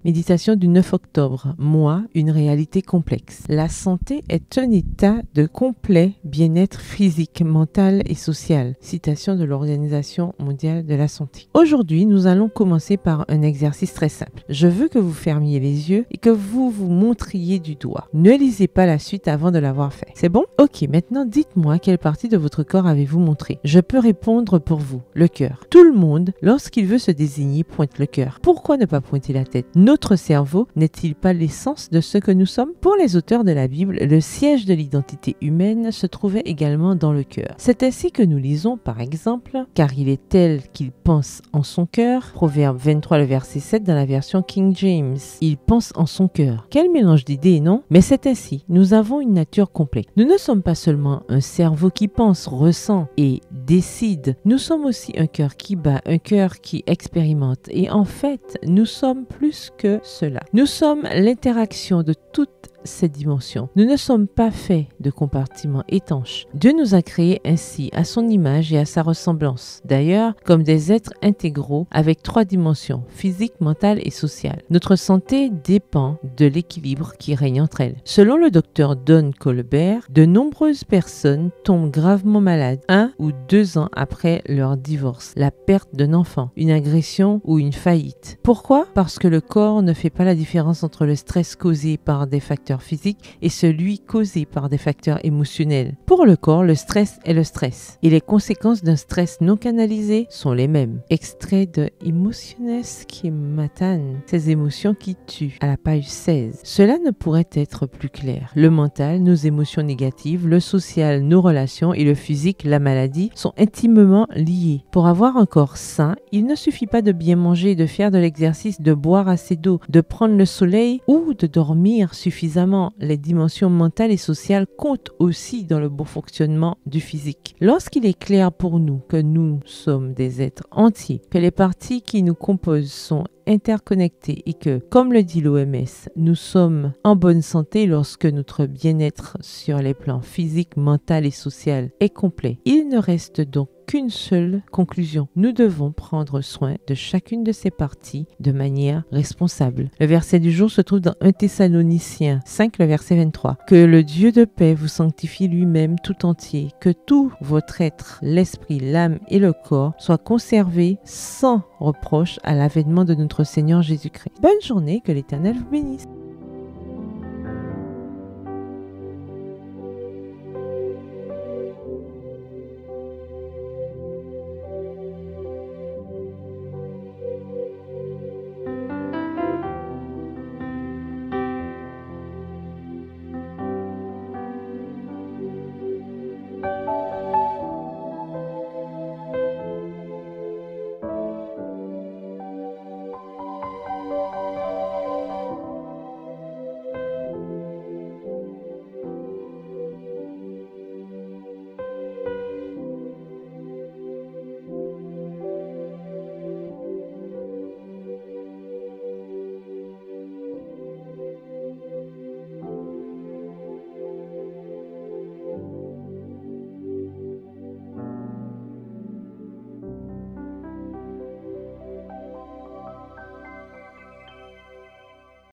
Méditation du 9 octobre. Moi, une réalité complexe. La santé est un état de complet bien-être physique, mental et social. Citation de l'Organisation mondiale de la santé. Aujourd'hui, nous allons commencer par un exercice très simple. Je veux que vous fermiez les yeux et que vous vous montriez du doigt. Ne lisez pas la suite avant de l'avoir fait. C'est bon? Ok, maintenant dites-moi quelle partie de votre corps avez-vous montré. Je peux répondre pour vous. Le cœur. Tout le monde, lorsqu'il veut se désigner, pointe le cœur. Pourquoi ne pas pointer la tête? Notre cerveau n'est-il pas l'essence de ce que nous sommes? Pour les auteurs de la Bible, le siège de l'identité humaine se trouvait également dans le cœur. C'est ainsi que nous lisons, par exemple, « Car il est tel qu'il pense en son cœur », Proverbe 23, le verset 7 dans la version King James. Il pense en son cœur. Quel mélange d'idées, non? Mais c'est ainsi, nous avons une nature complète. Nous ne sommes pas seulement un cerveau qui pense, ressent et décide. Nous sommes aussi un cœur qui bat, un cœur qui expérimente. Et en fait, nous sommes plus que cela. Nous sommes l'interaction de toutes ces dimensions. Nous ne sommes pas faits de compartiments étanches. Dieu nous a créés ainsi, à son image et à sa ressemblance. D'ailleurs, comme des êtres intégraux avec 3 dimensions, physique, mentale et sociale. Notre santé dépend de l'équilibre qui règne entre elles. Selon le docteur Don Colbert, de nombreuses personnes tombent gravement malades 1 ou 2 ans après leur divorce, la perte d'un enfant, une agression ou une faillite. Pourquoi? Parce que le corps ne fait pas la différence entre le stress causé par des facteurs physiques et celui causé par des facteurs émotionnels. Pour le corps, le stress est le stress et les conséquences d'un stress non canalisé sont les mêmes. Extrait de Emociones qui matan, ces émotions qui tuent, à la page 16. Cela ne pourrait être plus clair. Le mental, nos émotions négatives, le social, nos relations et le physique, la maladie, sont intimement liés. Pour avoir un corps sain, il ne suffit pas de bien manger, de faire de l'exercice, de boire assez d'eau, de prendre le soleil ou de dormir suffisamment. Les dimensions mentales et sociales comptent aussi dans le bon fonctionnement du physique. Lorsqu'il est clair pour nous que nous sommes des êtres entiers, que les parties qui nous composent sont interconnectés et que, comme le dit l'OMS, nous sommes en bonne santé lorsque notre bien-être sur les plans physique, mental et social est complet. Il ne reste donc qu'une seule conclusion. Nous devons prendre soin de chacune de ces parties de manière responsable. Le verset du jour se trouve dans 1 Thessaloniciens 5, le verset 23. Que le Dieu de paix vous sanctifie lui-même tout entier, que tout votre être, l'esprit, l'âme et le corps soient conservés sans reproche à l'avènement de notre Seigneur Jésus-Christ. Bonne journée, que l'Éternel vous bénisse.